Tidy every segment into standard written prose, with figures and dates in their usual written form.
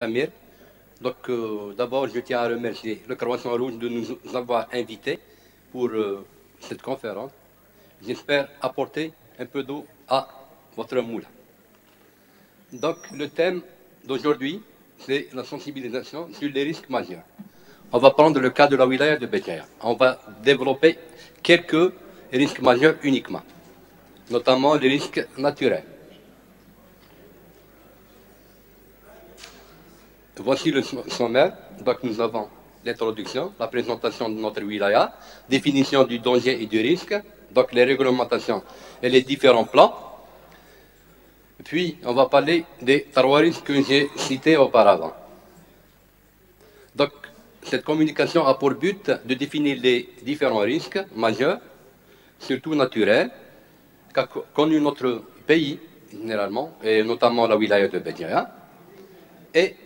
Amir. Donc, d'abord, je tiens à remercier le Croissant Rouge de nous avoir invités pour cette conférence. J'espère apporter un peu d'eau à votre moule. Donc, le thème d'aujourd'hui, c'est la sensibilisation sur les risques majeurs. On va prendre le cas de la wilaya de Béjaïa. On va développer quelques risques majeurs uniquement, notamment les risques naturels. Voici le sommaire. Donc nous avons l'introduction, la présentation de notre wilaya, définition du danger et du risque, donc les réglementations et les différents plans. Puis on va parler des trois risques que j'ai cités auparavant. Donc cette communication a pour but de définir les différents risques majeurs, surtout naturels, qu'a connu notre pays généralement, et notamment la wilaya de Béjaïa, et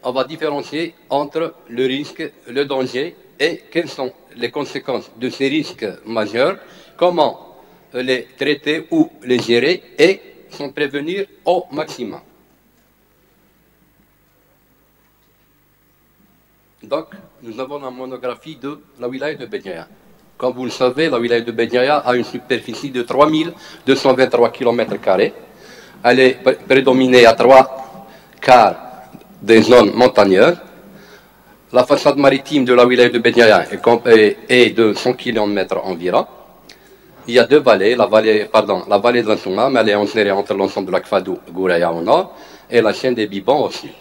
on va différencier entre le risque, le danger et quelles sont les conséquences de ces risques majeurs, comment les traiter ou les gérer et s'en prévenir au maximum. Donc, nous avons la monographie de la wilaya de Béjaïa. Comme vous le savez, la wilaya de Béjaïa a une superficie de 3223 km². Elle est prédominée à 3/4 des zones montagneuses. La façade maritime de la wilaya de Béjaïa est de 100 km environ. Il y a deux vallées, la vallée de la Souma, mais elle est insérée entre l'ensemble de l'Akfadou Gouraya au nord et la chaîne des Bibons au sud.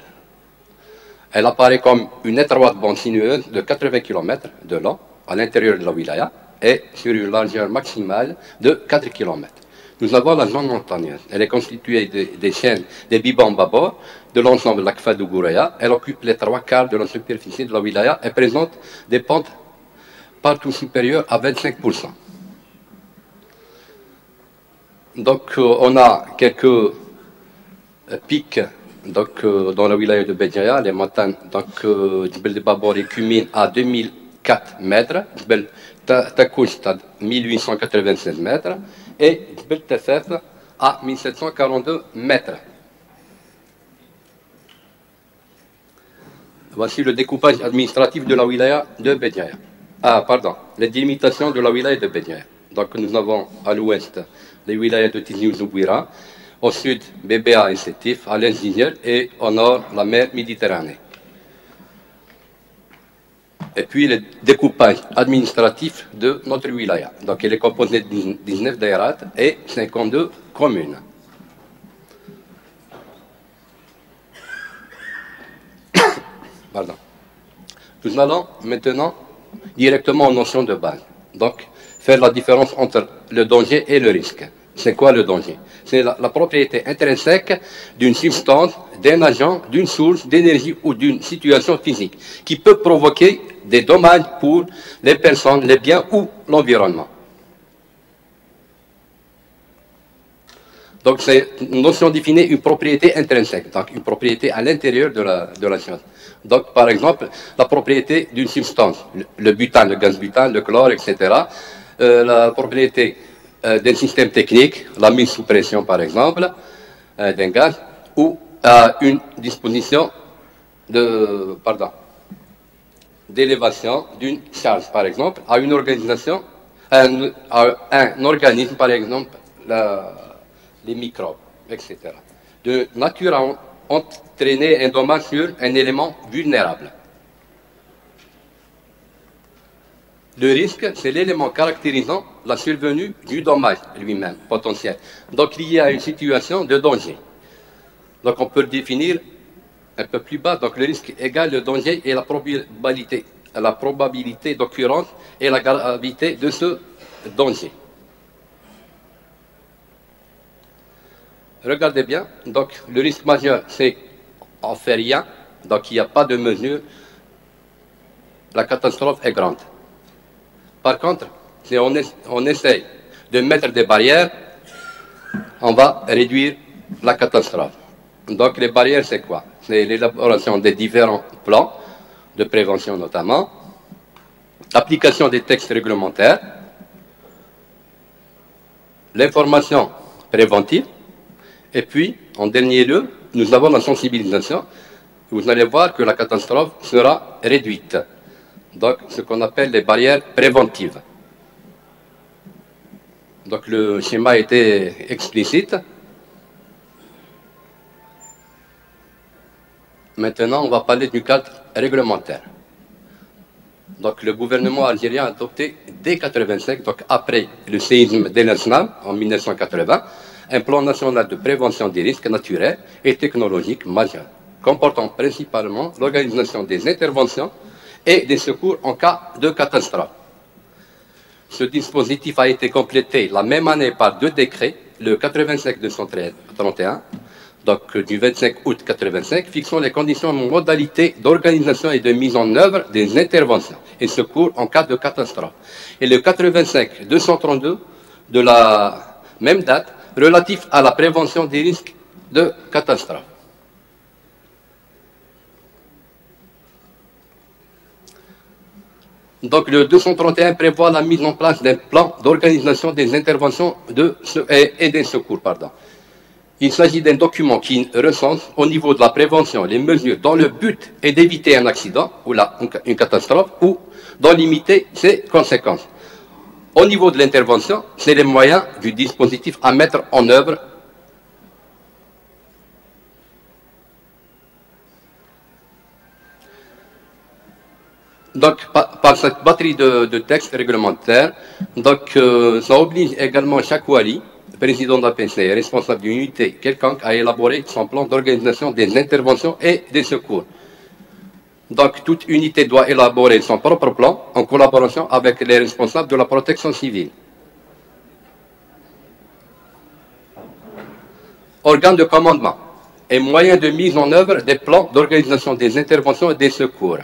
Elle apparaît comme une étroite bande sinueuse de 80 km de long à l'intérieur de la wilaya et sur une largeur maximale de 4 km. Nous avons la zone montagneuse. Elle est constituée des chaînes des Bibons Babor, de l'ensemble de l'Akfadou Gouraya. Elle occupe les 3/4 de la superficie de la wilaya et présente des pentes partout supérieures à 25%. Donc, on a quelques pics dans la wilaya de Béjaïa, les montagnes, Djbel de Babor et culmine à 2004 mètres, Djbel Takouch à 1896 mètres, et Djbel Tefef à 1742 mètres. Voici le découpage administratif de la wilaya de Béjaïa. Les délimitations de la wilaya de Béjaïa. Donc nous avons à l'ouest les wilayas de Tizi Ouzouguira, au sud Bébéa et Sétif, à l'est Niger et au nord la mer Méditerranée. Et puis le découpage administratif de notre wilaya. Donc il est composé de 19 daïrats et 52 communes. Pardon. Nous allons maintenant directement aux notions de base. Donc, faire la différence entre le danger et le risque. C'est quoi le danger? C'est la propriété intrinsèque d'une substance, d'un agent, d'une source d'énergie ou d'une situation physique qui peut provoquer des dommages pour les personnes, les biens ou l'environnement. Donc, c'est une notion définit une propriété intrinsèque, donc une propriété à l'intérieur de la chose. Donc, par exemple, la propriété d'une substance, le butane, le gaz butane, le chlore, etc. La propriété d'un système technique, la mise sous pression, par exemple, d'un gaz, ou une disposition d'élévation d'une charge, par exemple, à une organisation, à un organisme, par exemple, les microbes, etc. De nature à entraîner un dommage sur un élément vulnérable. Le risque, c'est l'élément caractérisant la survenue du dommage lui-même, potentiel. Donc lié à une situation de danger. Donc on peut le définir un peu plus bas. Donc le risque égale le danger et la probabilité d'occurrence et la gravité de ce danger. Regardez bien, donc le risque majeur, c'est on ne fait rien, donc il n'y a pas de mesure, la catastrophe est grande. Par contre, si on essaye de mettre des barrières, on va réduire la catastrophe. Donc les barrières, c'est quoi? C'est l'élaboration des différents plans de prévention notamment, l'application des textes réglementaires, l'information préventive, et puis, en dernier lieu, nous avons la sensibilisation vous allez voir que la catastrophe sera réduite. Donc, ce qu'on appelle les barrières préventives. Donc, le schéma était explicite. Maintenant, on va parler du cadre réglementaire. Donc, le gouvernement algérien a adopté dès 1985, donc après le séisme d'El Asnam en 1980, un plan national de prévention des risques naturels et technologiques majeurs, comportant principalement l'organisation des interventions et des secours en cas de catastrophe. Ce dispositif a été complété la même année par deux décrets, le 85-231, donc du 25 août 85, fixant les conditions et modalités d'organisation et de mise en œuvre des interventions et secours en cas de catastrophe. Et le 85-232 de la même date, relatif à la prévention des risques de catastrophe. Donc le 231 prévoit la mise en place d'un plan d'organisation des interventions et des secours. Il s'agit d'un document qui recense au niveau de la prévention les mesures dont le but est d'éviter un accident ou une catastrophe ou d'en limiter ses conséquences. Au niveau de l'intervention, c'est les moyens du dispositif à mettre en œuvre. Donc, par cette batterie de textes réglementaires, donc, ça oblige également chaque wali, président d'APC et responsable d'une unité quelconque, à élaborer son plan d'organisation des interventions et des secours. Donc, toute unité doit élaborer son propre plan en collaboration avec les responsables de la protection civile. Organe de commandement et moyens de mise en œuvre des plans d'organisation des interventions et des secours.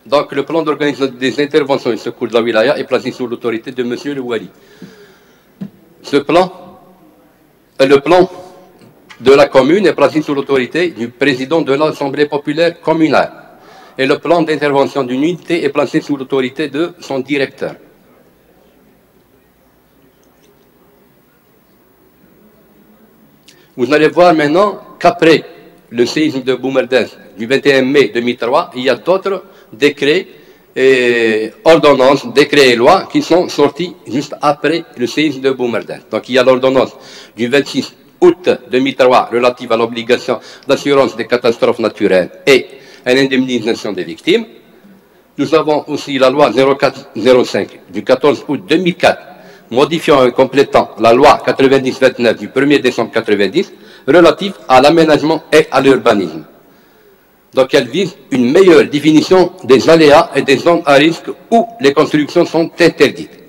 Donc, le plan d'organisation des interventions et secours de la wilaya est placé sous l'autorité de M. le Wali. Ce plan, le plan de la commune est placé sous l'autorité du président de l'Assemblée populaire communale. Et le plan d'intervention d'une unité est placé sous l'autorité de son directeur. Vous allez voir maintenant qu'après le séisme de Boumerdès du 21 mai 2003, il y a d'autres décrets et ordonnances, décrets et lois qui sont sortis juste après le séisme de Boumerdès. Donc il y a l'ordonnance du 26 août 2003 relative à l'obligation d'assurance des catastrophes naturelles et à l'indemnisation des victimes. Nous avons aussi la loi 0405 du 14 août 2004 modifiant et complétant la loi 90-29 du 1er décembre 90 relative à l'aménagement et à l'urbanisme. Donc elle vise une meilleure définition des aléas et des zones à risque où les constructions sont interdites.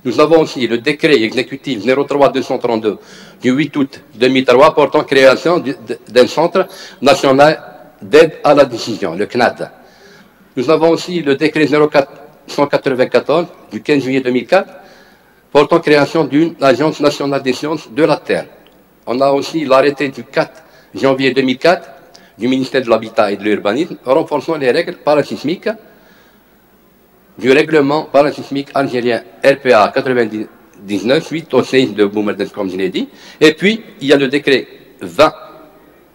Nous avons aussi le décret exécutif 03-232 du 8 août 2003 portant création d'un centre national d'aide à la décision, le CNAD. Nous avons aussi le décret 04-194 du 15 juillet 2004 portant création d'une agence nationale des sciences de la Terre. On a aussi l'arrêté du 4 janvier 2004 du ministère de l'Habitat et de l'Urbanisme renforçant les règles parasismiques du règlement parasismique algérien RPA 99 suite au séisme de Boumerdès, comme je l'ai dit. Et puis, il y a le décret 20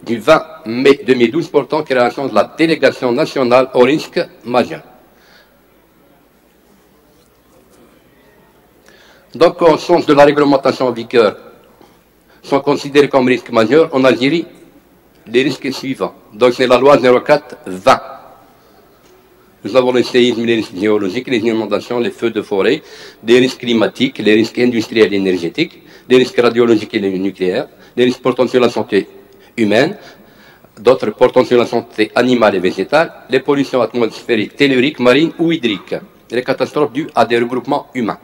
du 20 mai 2012 portant création de la délégation nationale au risque majeur. Donc, au sens de la réglementation en vigueur, sont considérés comme risques majeurs en Algérie les risques suivants. Donc, c'est la loi 04-20. Nous avons les séismes, les risques géologiques, les inondations, les feux de forêt, les risques climatiques, les risques industriels et énergétiques, les risques radiologiques et nucléaires, les risques portant sur la santé humaine, d'autres portant sur la santé animale et végétale, les pollutions atmosphériques, telluriques, marines ou hydriques, et les catastrophes dues à des regroupements humains.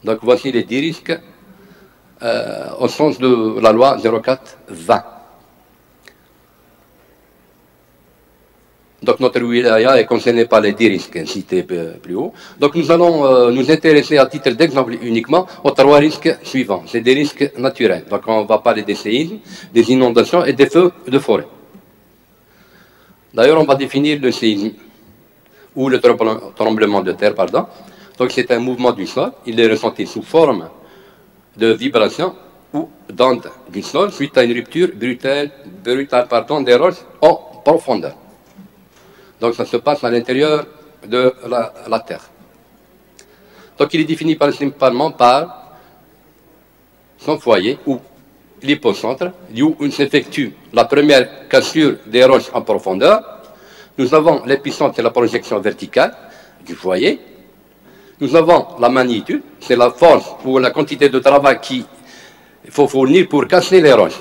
Donc voici les 10 risques au sens de la loi 04-20. Donc notre wilaya est concernée par les 10 risques cités plus haut. Donc nous allons nous intéresser à titre d'exemple uniquement aux 3 risques suivants. C'est des risques naturels. Donc on va parler des séismes, des inondations et des feux de forêt. D'ailleurs on va définir le séisme ou le tremblement de terre, pardon. Donc c'est un mouvement du sol. Il est ressenti sous forme de vibration ou d'ondes du sol suite à une rupture brutale des roches en profondeur. Donc ça se passe à l'intérieur de la Terre. Donc il est défini principalement par son foyer ou l'hypocentre, où s'effectue la première cassure des roches en profondeur. Nous avons l'épicentre, c'est la projection verticale du foyer. Nous avons la magnitude, c'est la force ou la quantité de travail qu'il faut fournir pour casser les roches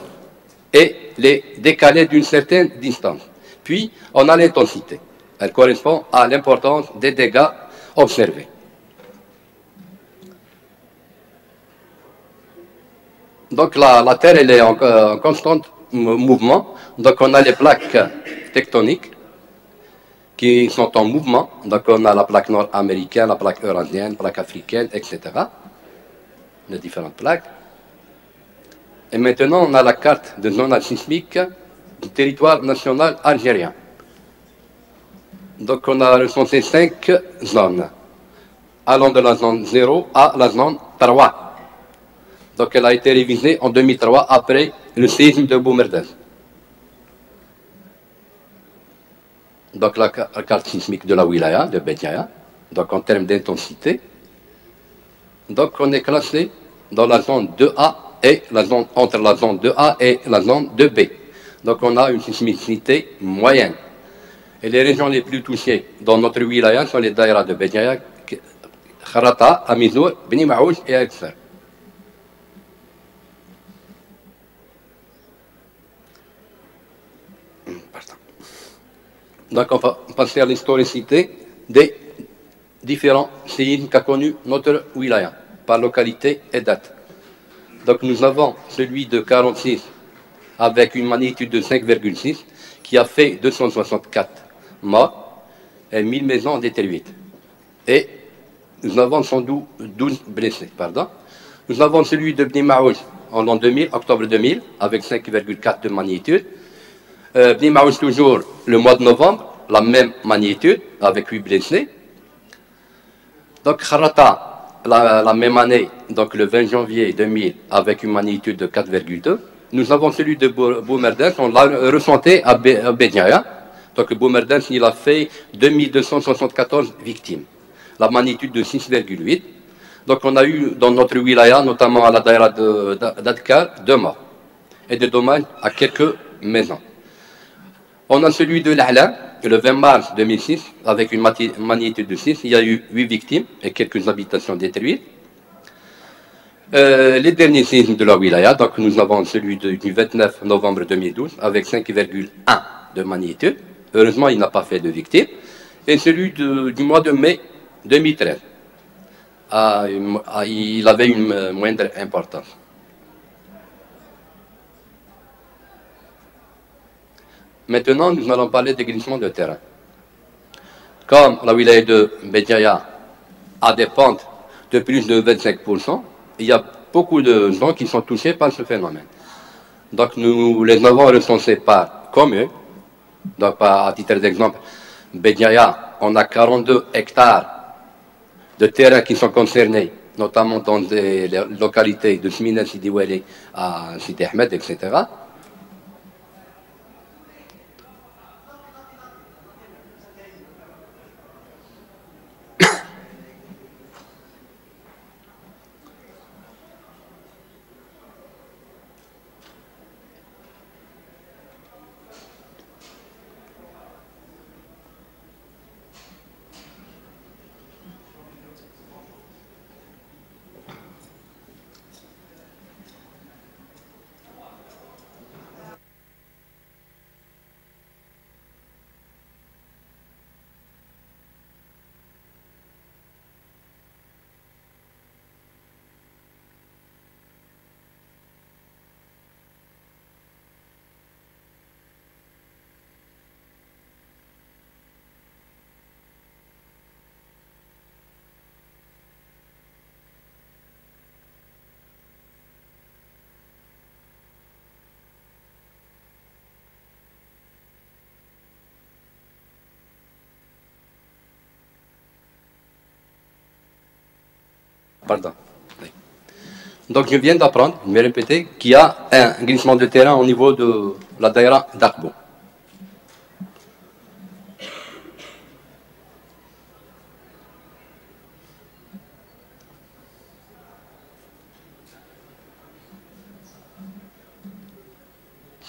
et les décaler d'une certaine distance. Puis, on a l'intensité. Elle correspond à l'importance des dégâts observés. Donc la Terre, elle est en constant mouvement. Donc on a les plaques tectoniques qui sont en mouvement. Donc on a la plaque nord-américaine, la plaque eurasienne, la plaque africaine, etc. Les différentes plaques. Et maintenant, on a la carte de zone sismique du territoire national algérien. Donc on a recensé 5 zones, allant de la zone 0 à la zone 3. Donc elle a été révisée en 2003 après le séisme de Boumerdès. Donc la carte sismique de la wilaya, de Bédiaya, donc en termes d'intensité. Donc on est classé dans la zone 2A et la zone, entre la zone 2A et la zone 2B. Donc on a une sismicité moyenne. Et les régions les plus touchées dans notre wilaya sont les daïras de Bédiaya, Kharata, Amizour, Beni Maouj et Aïsser. Donc on va passer à l'historicité des différents séismes qu'a connu notre wilaya, par localité et date. Donc nous avons celui de 46 avec une magnitude de 5,6 qui a fait 264 morts et 1000 maisons détruites. Et nous avons 112 blessés. Pardon. Nous avons celui de Bni Maouj en l'an 2000, octobre 2000, avec 5,4 de magnitude. Bni Maouj toujours le mois de novembre, la même magnitude, avec 8 blessés. Donc Kharata, la même année, donc le 20 janvier 2000, avec une magnitude de 4,2. Nous avons celui de Boumerdès, on l'a ressenti à Bédiaya. Donc Boumerdès, il a fait 2274 victimes, la magnitude de 6,8. Donc on a eu dans notre wilaya, notamment à la daïra d'Adkar, 2 morts et des dommages à quelques maisons. On a celui de l'A'la, le 20 mars 2006, avec une magnitude de 6. Il y a eu 8 victimes et quelques habitations détruites. Les derniers séismes de la wilaya, donc nous avons celui du 29 novembre 2012, avec 5,1 de magnitude. Heureusement, il n'a pas fait de victimes. Et celui du mois de mai 2013. Il avait une moindre importance. Maintenant, nous allons parler des glissements de terrain. Comme la wilaya de Bédiaya a des pentes de plus de 25%, il y a beaucoup de gens qui sont touchés par ce phénomène. Donc nous les avons recensés par commune. Donc à titre d'exemple, Bédiaya, on a 42 hectares de terrain qui sont concernés, notamment dans des localités de Smina, Sidi Wali à Sidi Ahmed, etc. Pardon. Donc je viens d'apprendre, je vais répéter, qu'il y a un glissement de terrain au niveau de la daïra d'Akbo.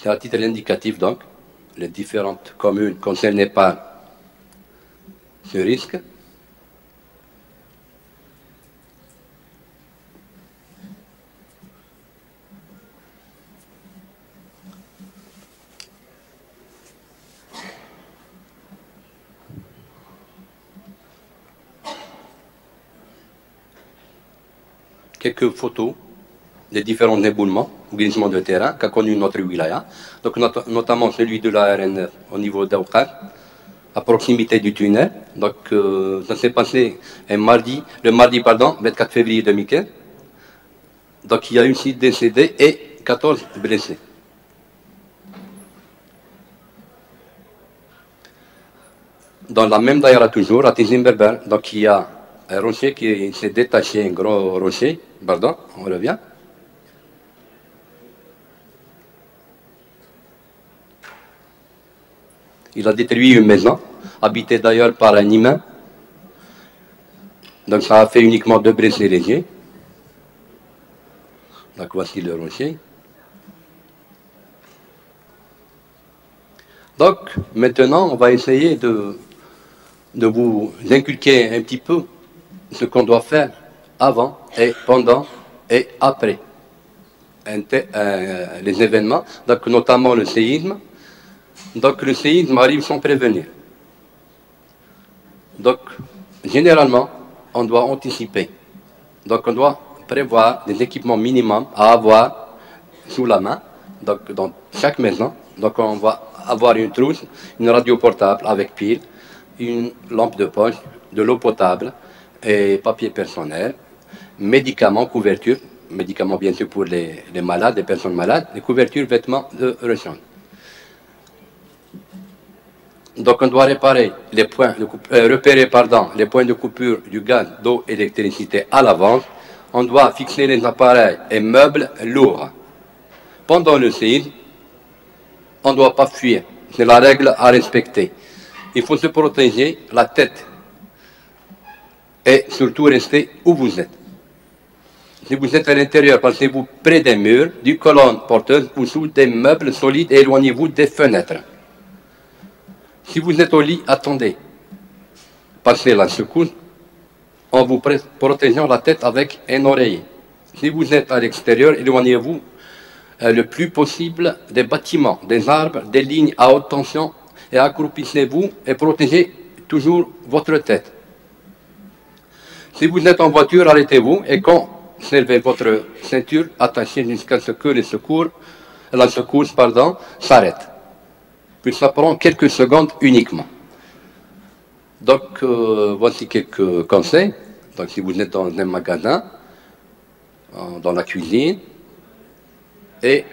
C'est à titre indicatif donc, les différentes communes concernées par ce risque. Quelques photos des différents éboulements, glissements de terrain qu'a connu notre wilaya, donc notamment celui de la RN au niveau d'Aoukhar, à proximité du tunnel. Donc ça s'est passé le mardi 24 février 2015. Donc il y a eu 6 décédés et 14 blessés. Dans la même daïra toujours, à Tizim Berber, donc il y a un rocher qui s'est détaché, un gros rocher, pardon, on revient. Il a détruit une maison, habitée d'ailleurs par un humain. Donc ça a fait uniquement 2 blessés légers. Donc voici le rocher. Donc maintenant, on va essayer de vous inculquer un petit peu ce qu'on doit faire avant et pendant et après les événements, donc notamment le séisme. Donc le séisme arrive sans prévenir. Donc généralement, on doit anticiper. Donc on doit prévoir des équipements minimums à avoir sous la main, donc dans chaque maison. Donc on va avoir une trousse, une radio portable avec pile, une lampe de poche, de l'eau potable et papier personnel, médicaments, couvertures, médicaments bien sûr pour les malades, les personnes malades, les couvertures, vêtements de rechange. Donc on doit repérer les points de coupure du gaz, d'eau et d'électricité à l'avance. On doit fixer les appareils et meubles lourds. Pendant le séisme, on ne doit pas fuir. C'est la règle à respecter. Il faut se protéger la tête et surtout rester où vous êtes. Si vous êtes à l'intérieur, passez-vous près des murs, du colonne porteuse ou sous des meubles solides et éloignez-vous des fenêtres. Si vous êtes au lit, attendez. Passez la secousse en vous protégeant la tête avec un oreiller. Si vous êtes à l'extérieur, éloignez-vous le plus possible des bâtiments, des arbres, des lignes à haute tension et accroupissez-vous et protégez toujours votre tête. Si vous êtes en voiture, arrêtez-vous et conservez votre ceinture attachée jusqu'à ce que la secousse s'arrête. Puis ça prend quelques secondes uniquement. Donc, voici quelques conseils. Donc, si vous êtes dans un magasin, dans la cuisine, et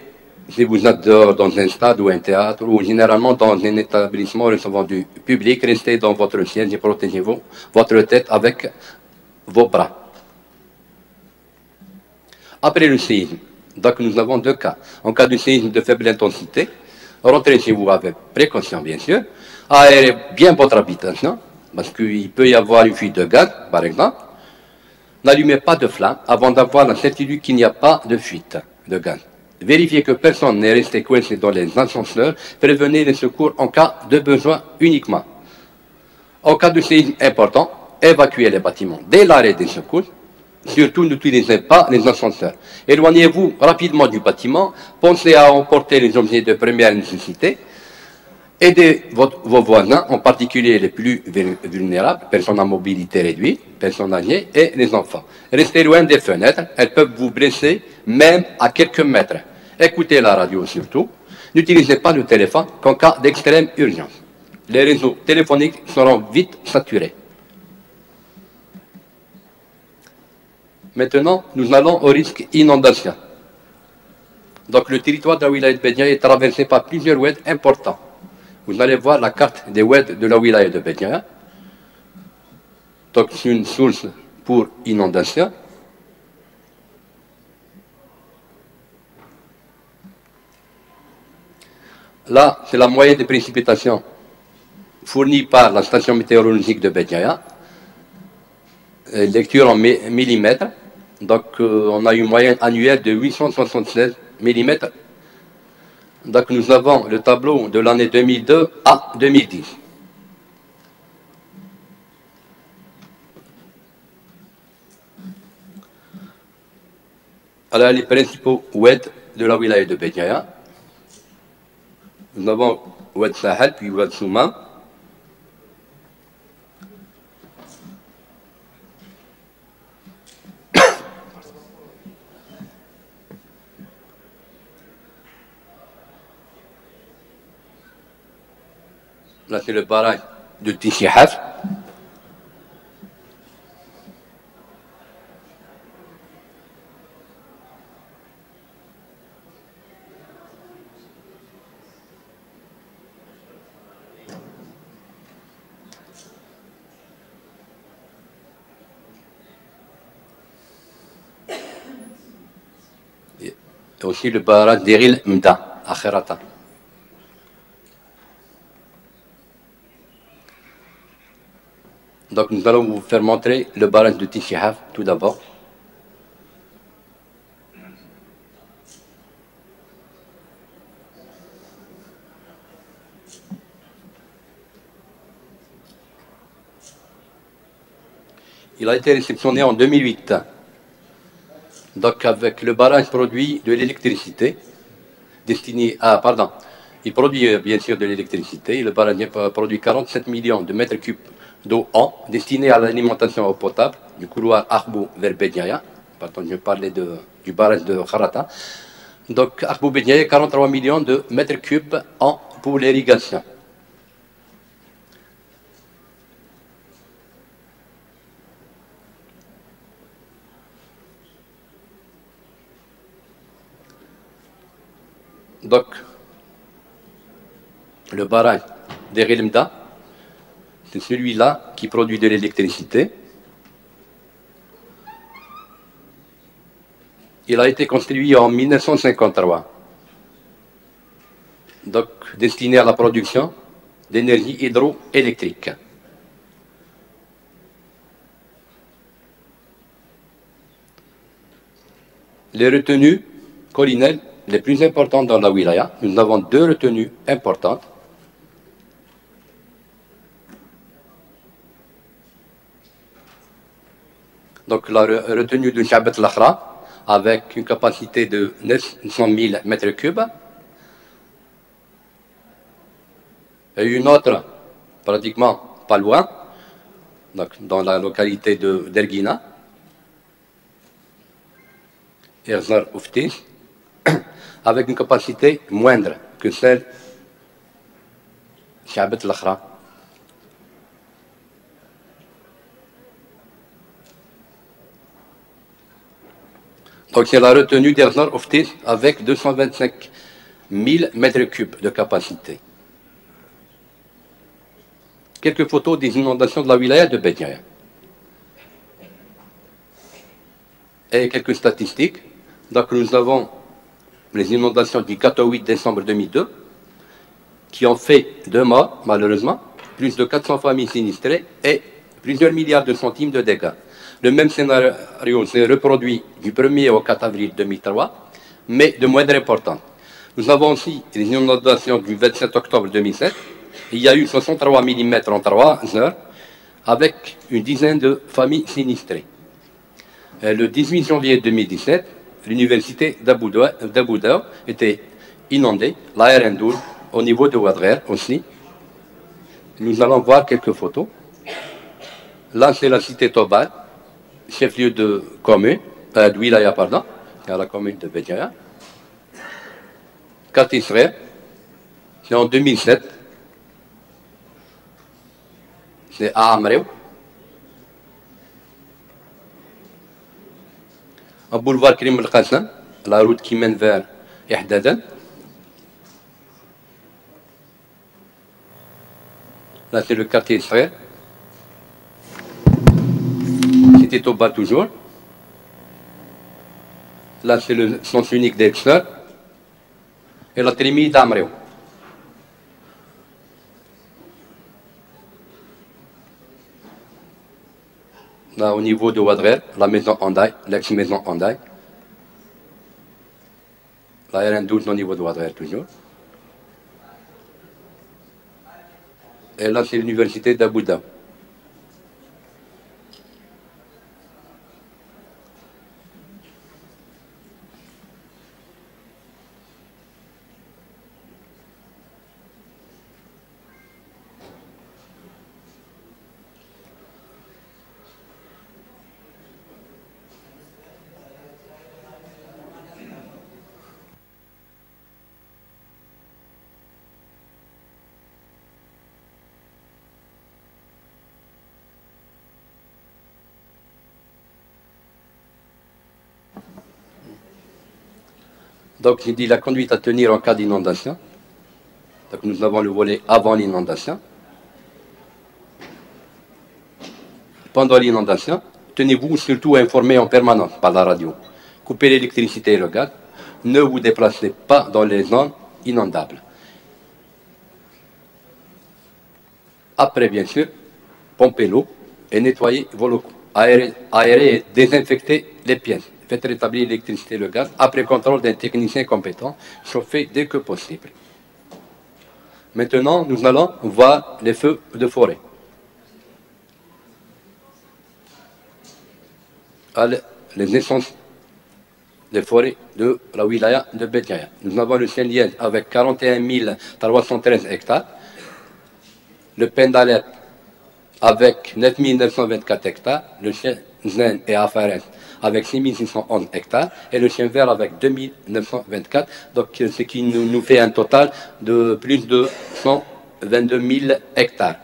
si vous êtes dehors dans un stade ou un théâtre, ou généralement dans un établissement recevant du public, restez dans votre siège et protégez-vous votre tête avec vos bras. Après le séisme, donc nous avons 2 cas. En cas de séisme de faible intensité, rentrez chez vous avec précaution, bien sûr. Aérez bien votre habitation, parce qu'il peut y avoir une fuite de gaz, par exemple. N'allumez pas de flamme avant d'avoir la certitude qu'il n'y a pas de fuite de gaz. Vérifiez que personne n'est resté coincé dans les ascenseurs. Prévenez les secours en cas de besoin uniquement. En cas de séisme important, évacuez les bâtiments dès l'arrêt des secours. Surtout, n'utilisez pas les ascenseurs. Éloignez-vous rapidement du bâtiment. Pensez à emporter les objets de première nécessité. Aidez vos voisins, en particulier les plus vulnérables, personnes à mobilité réduite, personnes âgées et les enfants. Restez loin des fenêtres, elles peuvent vous blesser même à quelques mètres. Écoutez la radio surtout. N'utilisez pas le téléphone qu'en cas d'extrême urgence. Les réseaux téléphoniques seront vite saturés. Maintenant, nous allons au risque inondation. Donc le territoire de la wilaya de Bédia est traversé par plusieurs oueds importants. Vous allez voir la carte des oueds de la wilaya de Bédia. Donc c'est une source pour inondation. Là, c'est la moyenne des précipitations fournie par la station météorologique de Bédiaya. Lecture en millimètres. Donc, on a une moyenne annuelle de 876 millimètres. Donc, nous avons le tableau de l'année 2002 à 2010. Alors, les principaux oueds de la wilaya de Bédiaya. Nous avons Oued Sahel, puis Oued Souma. Là, c'est le barrage de Tichihaf. Et aussi le barrage d'Eril Mda, à Kherata. Donc nous allons vous faire montrer le barrage de Tichihaf tout d'abord. Il a été réceptionné en 2008. Donc avec le barrage produit de l'électricité destiné à... Pardon, il produit bien sûr de l'électricité. Le barrage produit 47 millions de mètres cubes d'eau an destinée à l'alimentation eau potable du couloir Arbou vers Bédiaya. Pardon, je parlais du barrage de Kharata. Donc Arbou Bédiaya, 43 millions de mètres cubes an pour l'irrigation. Donc, le barrage d'Eril Mda, c'est celui-là qui produit de l'électricité. Il a été construit en 1953. Donc, destiné à la production d'énergie hydroélectrique. Les retenues collinaires les plus importantes dans la wilaya, nous avons deux retenues importantes. Donc la retenue de Chabat Lakhra, avec une capacité de 900 000 mètres cubes. Et une autre, pratiquement pas loin, donc dans la localité de d'Erguina, Erzar Ouftis, avec une capacité moindre que celle de Chabat Lakhra. Donc c'est la retenue d'Erzar Ouftis avec 225 000 mètres cubes de capacité. Quelques photos des inondations de la wilaya de Bédiaya. Et quelques statistiques. Donc nous avons les inondations du 4 au 8 décembre 2002, qui ont fait 2 morts, malheureusement, plus de 400 familles sinistrées et plusieurs milliards de centimes de dégâts. Le même scénario s'est reproduit du 1er au 4 avril 2003, mais de moindre importance. Nous avons aussi les inondations du 27 octobre 2007. Il y a eu 63 mm en 3 heures, avec une dizaine de familles sinistrées. Le 18 janvier 2017, l'université d'Abu Dhabi était inondée, l'Air Ndoul, au niveau de Ouadrer aussi. Nous allons voir quelques photos. Là, c'est la cité Tobal, chef-lieu de commune, de wilaya, pardon, à la commune de Bédiaya. Kat Israël, c'est en 2007. C'est à Amreu. Un boulevard Krim El-Qassam, la route qui mène vers Ihdadan. Là, c'est le quartier Israël. C'était au bas toujours. Là, c'est le sens unique d'Exter. Et la trémie d'Amreu. Là, au niveau de Ouadrer, la maison Handaï, l'ex-maison Handaï. La RN12 au niveau de Ouadrer toujours. Et là, c'est l'université d'Abu Dhabi. Donc, j'ai dit la conduite à tenir en cas d'inondation. Donc, nous avons le volet avant l'inondation. Pendant l'inondation, tenez-vous surtout informés en permanence par la radio. Coupez l'électricité et le gaz. Ne vous déplacez pas dans les zones inondables. Après, bien sûr, pompez l'eau et nettoyez vos locaux. Aérez et désinfectez les pièces. Faites rétablir l'électricité et le gaz après contrôle d'un technicien compétent. Chauffez dès que possible. Maintenant, nous allons voir les feux de forêt. Les essences des forêts de la wilaya de Bédiaya. Nous avons le Chien-Liège avec 41 313 hectares. Le Pendalet avec 9 924 hectares. Le Chien-Zen et Afares avec 6 611 hectares. Et le Chien-Vert avec 2 924. Donc, ce qui nous fait un total de plus de 122 000 hectares.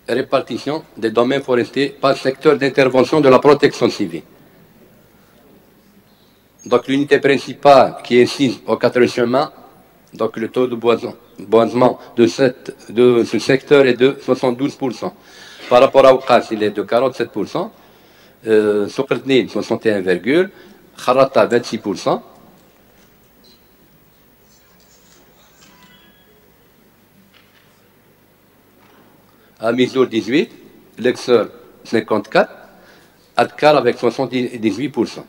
Répartition des domaines forestiers par secteur d'intervention de la protection civile. Donc l'unité principale qui est sise aux 4 chemins, donc le taux de boisement de ce secteur est de 72%. Par rapport à Ouqas, il est de 47%, Souqertnil 61,, Kharata 26%, Amizour 18, Lexeur 54, Adkar avec 78%.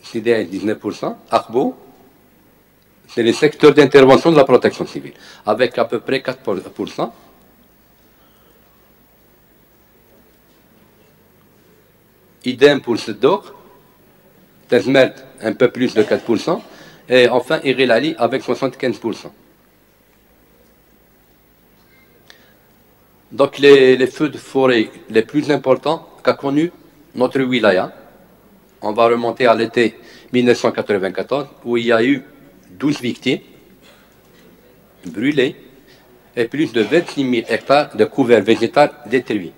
Sidé 19%, Akbo, c'est le secteur d'intervention de la protection civile, avec à peu près 4%. Idem pour Sedok, Tezmert un peu plus de 4%. Et enfin, Irilali avec 75%. Donc, les feux de forêt les plus importants qu'a connu notre wilaya, on va remonter à l'été 1994, où il y a eu 12 victimes brûlées et plus de 26 000 hectares de couverts végétal détruits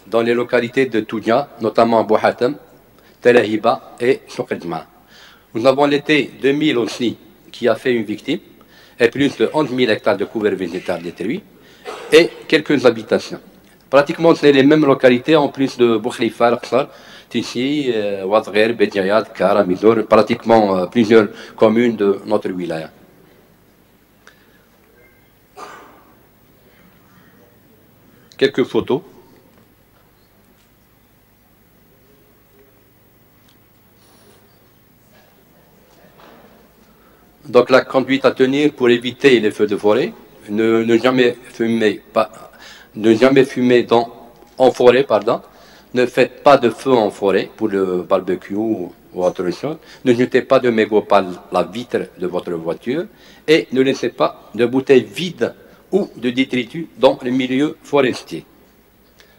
dans les localités de Tounia, notamment Bouhatem, Telahiba et Souqedma. Nous avons l'été 2000 aussi, qui a fait une victime, et plus de 11 000 hectares de couverts végétal détruits, et quelques habitations. Pratiquement, c'est les mêmes localités, en plus de Boukhlifa, Al-Qsar, Tissi, Ouadrer, Bédiaya, Kara, Mizour, pratiquement plusieurs communes de notre wilaya. Quelques photos. Donc la conduite à tenir pour éviter les feux de forêt, ne jamais fumer en forêt, pardon. Ne faites pas de feu en forêt pour le barbecue ou autre chose. Ne jetez pas de mégots par la vitre de votre voiture et ne laissez pas de bouteilles vides ou de détritus dans le milieu forestier.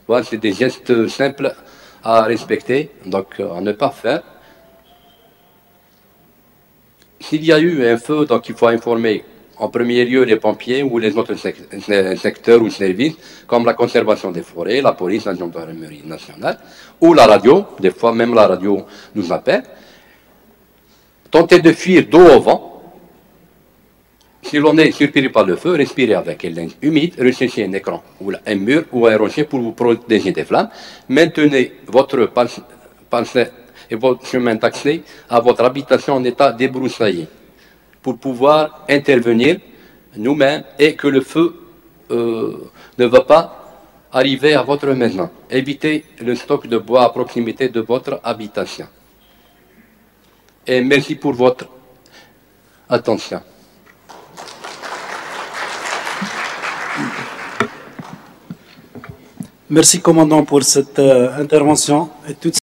Voilà, c'est des gestes simples à respecter, donc à ne pas faire. S'il y a eu un feu, donc il faut informer en premier lieu les pompiers ou les autres secteurs ou services, comme la conservation des forêts, la police, la gendarmerie nationale, ou la radio, des fois même la radio nous appelle. Tentez de fuir dos au vent. Si l'on est surpris par le feu, respirez avec un linge humide, recherchez un écran ou un mur ou un rocher pour vous protéger des flammes. Maintenez votre pensée et votre chemin d'accès à votre habitation en état débroussaillé. pour pouvoir intervenir nous-mêmes et que le feu ne va pas arriver à votre maison. Évitez le stock de bois à proximité de votre habitation. Et merci pour votre attention. Merci, commandant, pour cette intervention et toute